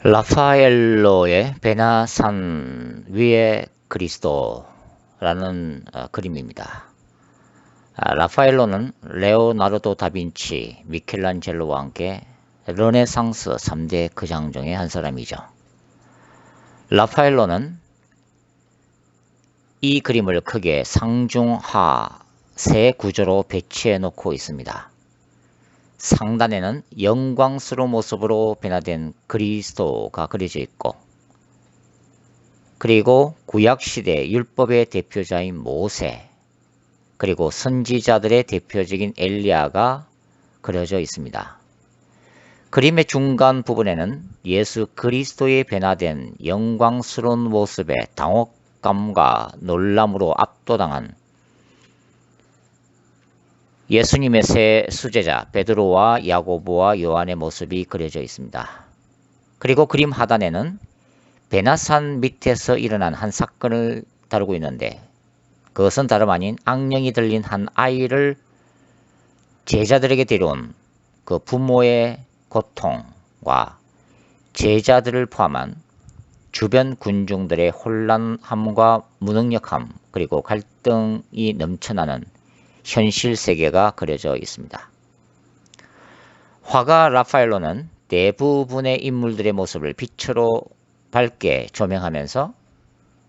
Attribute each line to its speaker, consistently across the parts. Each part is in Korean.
Speaker 1: 라파엘로의 베나산 위의 그리스도라는 그림입니다. 라파엘로는 레오나르도 다빈치, 미켈란젤로와 함께 르네상스 3대 거장 중의 한 사람이죠. 라파엘로는 이 그림을 크게 상중하 세 구조로 배치해 놓고 있습니다. 상단에는 영광스러운 모습으로 변화된 그리스도가 그려져 있고, 그리고 구약시대 율법의 대표자인 모세, 그리고 선지자들의 대표적인 엘리야가 그려져 있습니다. 그림의 중간 부분에는 예수 그리스도의 변화된 영광스러운 모습에 당혹감과 놀람으로 압도당한 예수님의 세 수제자 베드로와 야고보와 요한의 모습이 그려져 있습니다. 그리고 그림 하단에는 베나산 밑에서 일어난 한 사건을 다루고 있는데, 그것은 다름 아닌 악령이 들린 한 아이를 제자들에게 데려온 그 부모의 고통과 제자들을 포함한 주변 군중들의 혼란함과 무능력함, 그리고 갈등이 넘쳐나는 현실 세계가 그려져 있습니다. 화가 라파엘로는 대부분의 인물들의 모습을 빛으로 밝게 조명하면서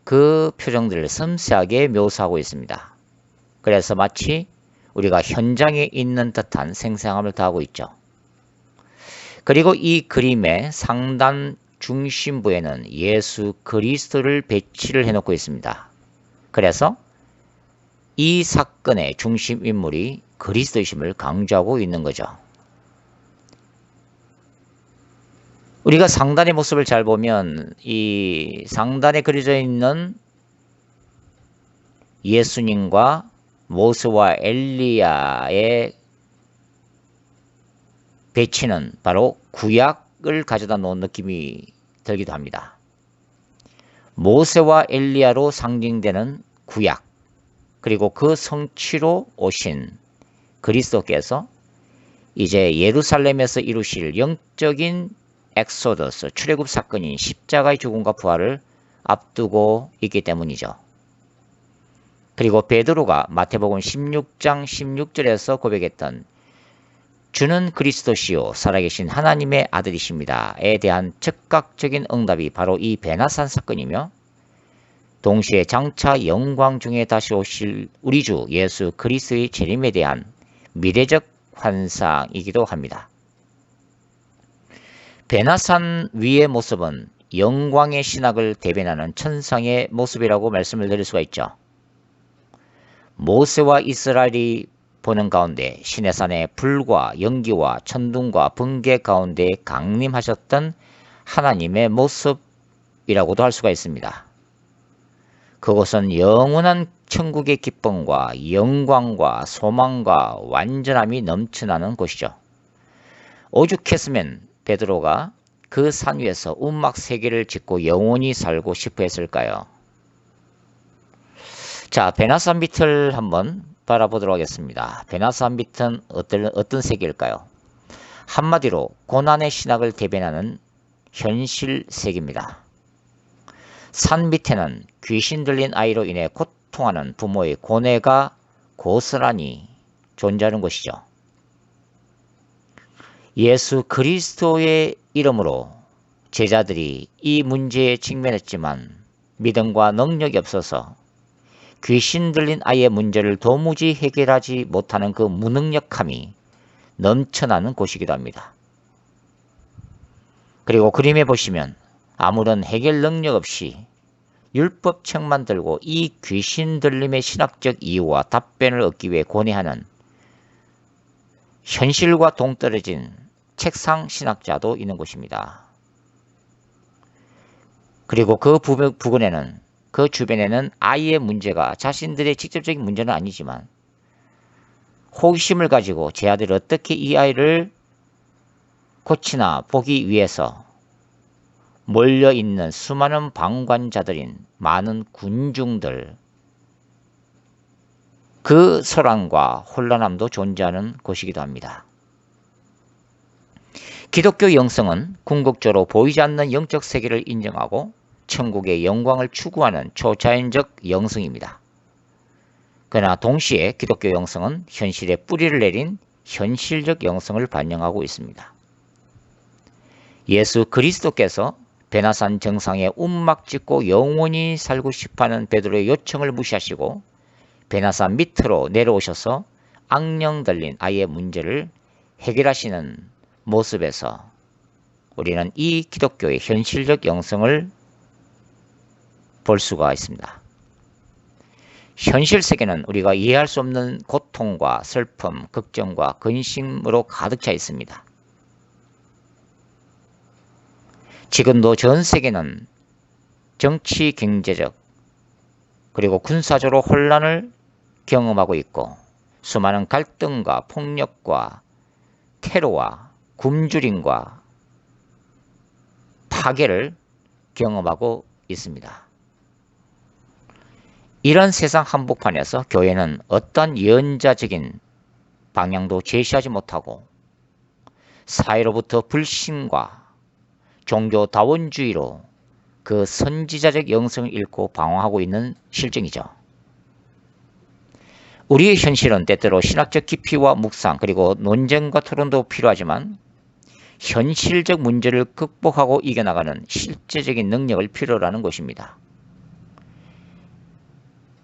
Speaker 1: 그 표정들을 섬세하게 묘사하고 있습니다. 그래서 마치 우리가 현장에 있는 듯한 생생함을 더하고 있죠. 그리고 이 그림의 상단 중심부에는 예수 그리스도를 배치를 해놓고 있습니다. 그래서 이 사건의 중심 인물이 그리스도이심을 강조하고 있는 거죠. 우리가 상단의 모습을 잘 보면 이 상단에 그려져 있는 예수님과 모세와 엘리야의 배치는 바로 구약을 가져다 놓은 느낌이 들기도 합니다. 모세와 엘리야로 상징되는 구약, 그리고 그 성취로 오신 그리스도께서 이제 예루살렘에서 이루실 영적인 엑소더스, 출애굽 사건인 십자가의 죽음과 부활을 앞두고 있기 때문이죠. 그리고 베드로가 마태복음 16장 16절에서 고백했던 주는 그리스도시요 살아계신 하나님의 아들이십니다에 대한 즉각적인 응답이 바로 이 베나산 사건이며, 동시에 장차 영광 중에 다시 오실 우리 주 예수 그리스도의 재림에 대한 미래적 환상이기도 합니다. 베나산 위의 모습은 영광의 신학을 대변하는 천상의 모습이라고 말씀을 드릴 수가 있죠. 모세와 이스라엘이 보는 가운데 시내산의 불과 연기와 천둥과 번개 가운데 강림하셨던 하나님의 모습이라고도 할 수가 있습니다. 그것은 영원한 천국의 기쁨과 영광과 소망과 완전함이 넘쳐나는 곳이죠. 오죽했으면 베드로가 그 산 위에서 움막 세 개를 짓고 영원히 살고 싶어 했을까요? 자, 베나산 빛을 한번 바라보도록 하겠습니다. 베나산 빛은 어떤 색일까요? 한마디로 고난의 신학을 대변하는 현실 세계입니다. 산 밑에는 귀신 들린 아이로 인해 고통하는 부모의 고뇌가 고스란히 존재하는 것이죠. 예수 그리스도의 이름으로 제자들이 이 문제에 직면했지만 믿음과 능력이 없어서 귀신 들린 아이의 문제를 도무지 해결하지 못하는 그 무능력함이 넘쳐나는 곳이기도 합니다. 그리고 그림에 보시면 아무런 해결 능력 없이 율법책만 들고 이 귀신 들림의 신학적 이유와 답변을 얻기 위해 고뇌하는 현실과 동떨어진 책상 신학자도 있는 곳입니다. 그리고 그 부근에는, 그 주변에는 아이의 문제가 자신들의 직접적인 문제는 아니지만 호기심을 가지고 제 아들이 어떻게 이 아이를 고치나 보기 위해서 몰려있는 수많은 방관자들인 많은 군중들, 그 소란과 혼란함도 존재하는 곳이기도 합니다. 기독교 영성은 궁극적으로 보이지 않는 영적 세계를 인정하고 천국의 영광을 추구하는 초자연적 영성입니다. 그러나 동시에 기독교 영성은 현실에 뿌리를 내린 현실적 영성을 반영하고 있습니다. 예수 그리스도께서 베나산 정상에 움막 짓고 영원히 살고 싶어하는 베드로의 요청을 무시하시고 베나산 밑으로 내려오셔서 악령 들린 아이의 문제를 해결하시는 모습에서 우리는 이 기독교의 현실적 영성을 볼 수가 있습니다. 현실 세계는 우리가 이해할 수 없는 고통과 슬픔, 걱정과 근심으로 가득 차 있습니다. 지금도 전 세계는 정치, 경제적, 그리고 군사적으로 혼란을 경험하고 있고 수많은 갈등과 폭력과 테러와 굶주림과 파괴를 경험하고 있습니다. 이런 세상 한복판에서 교회는 어떤 연자적인 방향도 제시하지 못하고 사회로부터 불신과 종교다원주의로 그 선지자적 영성을 잃고 방황하고 있는 실정이죠. 우리의 현실은 때때로 신학적 깊이와 묵상 그리고 논쟁과 토론도 필요하지만 현실적 문제를 극복하고 이겨나가는 실제적인 능력을 필요로 하는 것입니다.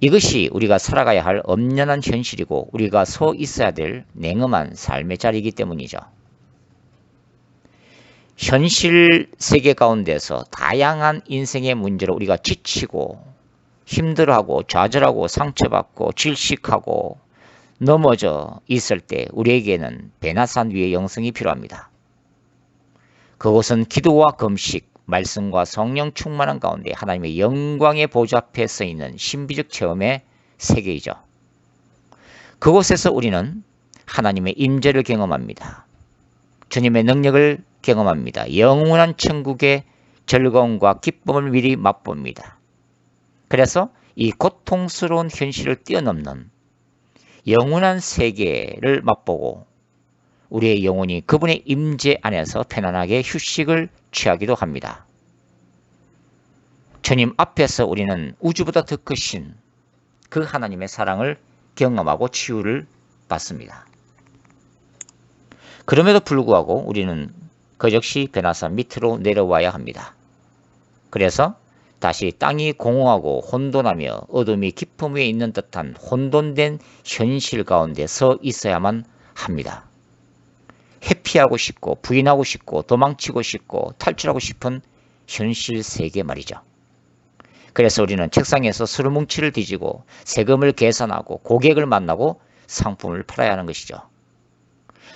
Speaker 1: 이것이 우리가 살아가야 할 엄연한 현실이고 우리가 서 있어야 될 냉엄한 삶의 자리이기 때문이죠. 현실 세계 가운데서 다양한 인생의 문제로 우리가 지치고 힘들어하고 좌절하고 상처받고 질식하고 넘어져 있을 때 우리에게는 베나산 위의 영성이 필요합니다. 그것은 기도와 금식, 말씀과 성령 충만한 가운데 하나님의 영광의 보좌 앞에 서 있는 신비적 체험의 세계이죠. 그곳에서 우리는 하나님의 임재를 경험합니다. 주님의 능력을 경험합니다. 영원한 천국의 즐거움과 기쁨을 미리 맛봅니다. 그래서 이 고통스러운 현실을 뛰어넘는 영원한 세계를 맛보고 우리의 영혼이 그분의 임재 안에서 편안하게 휴식을 취하기도 합니다. 주님 앞에서 우리는 우주보다 더 크신 그 하나님의 사랑을 경험하고 치유를 받습니다. 그럼에도 불구하고 우리는 그 역시 베나산 밑으로 내려와야 합니다. 그래서 다시 땅이 공허하고 혼돈하며 어둠이 깊음 위에 있는 듯한 혼돈된 현실 가운데 서 있어야만 합니다. 회피하고 싶고 부인하고 싶고 도망치고 싶고 탈출하고 싶은 현실 세계 말이죠. 그래서 우리는 책상에서 수루뭉치를 뒤지고 세금을 계산하고 고객을 만나고 상품을 팔아야 하는 것이죠.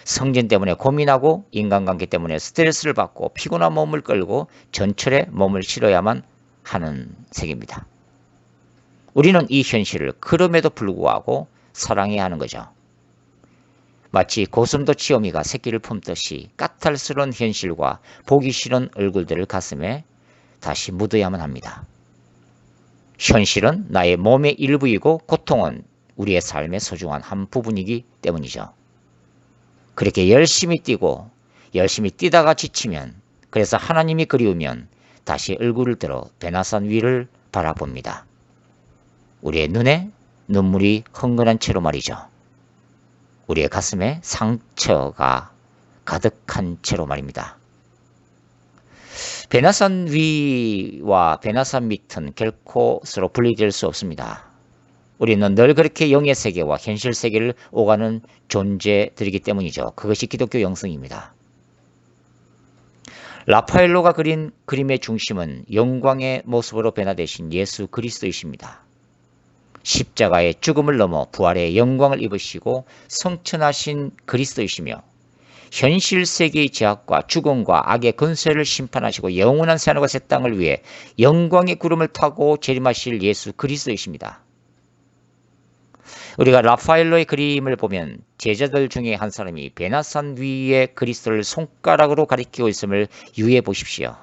Speaker 1: 성진 때문에 고민하고 인간관계 때문에 스트레스를 받고 피곤한 몸을 끌고 전철에 몸을 실어야만 하는 세계입니다. 우리는 이 현실을 그럼에도 불구하고 사랑해야 하는 거죠. 마치 고슴도치어미가 새끼를 품듯이 까탈스러운 현실과 보기 싫은 얼굴들을 가슴에 다시 묻어야만 합니다. 현실은 나의 몸의 일부이고 고통은 우리의 삶의 소중한 한 부분이기 때문이죠. 그렇게 열심히 뛰고 열심히 뛰다가 지치면 그래서 하나님이 그리우면 다시 얼굴을 들어 베나산 위를 바라봅니다. 우리의 눈에 눈물이 흥건한 채로 말이죠. 우리의 가슴에 상처가 가득한 채로 말입니다. 베나산 위와 베나산 밑은 결코 서로 분리될 수 없습니다. 우리는 늘 그렇게 영의 세계와 현실 세계를 오가는 존재들이기 때문이죠. 그것이 기독교 영성입니다. 라파엘로가 그린 그림의 중심은 영광의 모습으로 변화되신 예수 그리스도이십니다. 십자가의 죽음을 넘어 부활의 영광을 입으시고 성천하신 그리스도이시며 현실 세계의 제약과 죽음과 악의 근세를 심판하시고 영원한 새하늘과 새 땅을 위해 영광의 구름을 타고 재림하실 예수 그리스도이십니다. 우리가 라파엘로의 그림을 보면 제자들 중에 한 사람이 베나산 위에 그리스도를 손가락으로 가리키고 있음을 유의해 보십시오.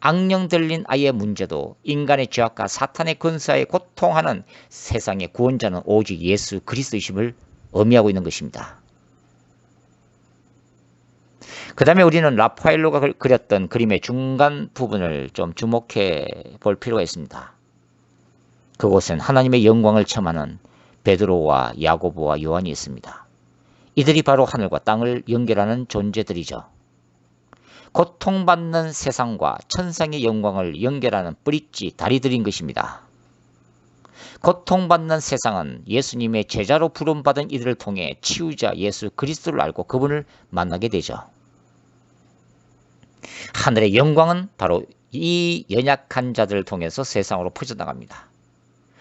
Speaker 1: 악령 들린 아이의 문제도 인간의 죄악과 사탄의 근사에 고통하는 세상의 구원자는 오직 예수 그리스도이심을 의미하고 있는 것입니다. 그 다음에 우리는 라파엘로가 그렸던 그림의 중간 부분을 좀 주목해 볼 필요가 있습니다. 그곳엔 하나님의 영광을 체험하는 베드로와 야고보와 요한이 있습니다. 이들이 바로 하늘과 땅을 연결하는 존재들이죠. 고통받는 세상과 천상의 영광을 연결하는 브릿지 다리들인 것입니다. 고통받는 세상은 예수님의 제자로 부름받은 이들을 통해 치유자 예수 그리스도를 알고 그분을 만나게 되죠. 하늘의 영광은 바로 이 연약한 자들을 통해서 세상으로 퍼져나갑니다.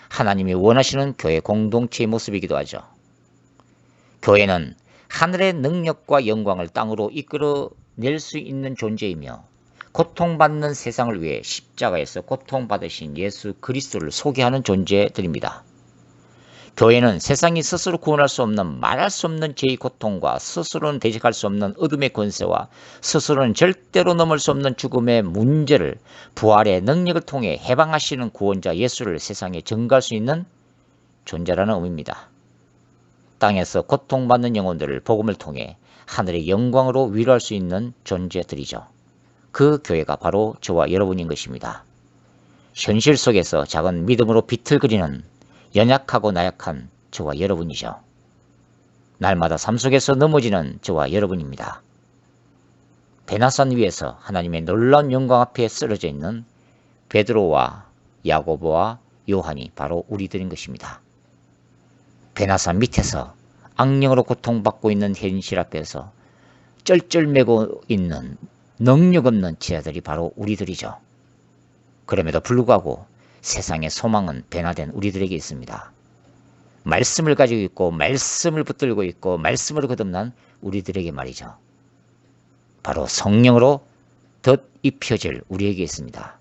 Speaker 1: 하나님이 원하시는 교회 공동체의 모습이기도 하죠. 교회는 하늘의 능력과 영광을 땅으로 이끌어낼 수 있는 존재이며 고통받는 세상을 위해 십자가에서 고통받으신 예수 그리스도를 소개하는 존재들입니다. 교회는 세상이 스스로 구원할 수 없는 말할 수 없는 죄의 고통과 스스로는 대적할 수 없는 어둠의 권세와 스스로는 절대로 넘을 수 없는 죽음의 문제를 부활의 능력을 통해 해방하시는 구원자 예수를 세상에 전가할 수 있는 존재라는 의미입니다. 땅에서 고통받는 영혼들을 복음을 통해 하늘의 영광으로 위로할 수 있는 존재들이죠. 그 교회가 바로 저와 여러분인 것입니다. 현실 속에서 작은 믿음으로 비틀거리는 연약하고 나약한 저와 여러분이죠. 날마다 삶 속에서 넘어지는 저와 여러분입니다. 베나산 위에서 하나님의 놀라운 영광 앞에 쓰러져 있는 베드로와 야고보와 요한이 바로 우리들인 것입니다. 베나산 밑에서 악령으로 고통받고 있는 현실 앞에서 쩔쩔매고 있는 능력 없는 지하들이 바로 우리들이죠. 그럼에도 불구하고 세상의 소망은 변화된 우리들에게 있습니다. 말씀을 가지고 있고 말씀을 붙들고 있고 말씀으로 거듭난 우리들에게 말이죠. 바로 성령으로 덧입혀질 우리에게 있습니다.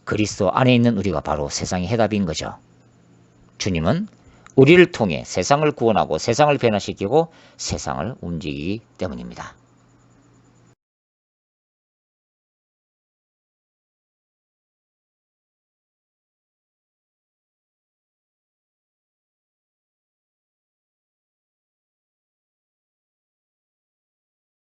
Speaker 1: 그리스도 안에 있는 우리가 바로 세상의 해답인 거죠. 주님은 우리를 통해 세상을 구원하고 세상을 변화시키고 세상을 움직이기 때문입니다.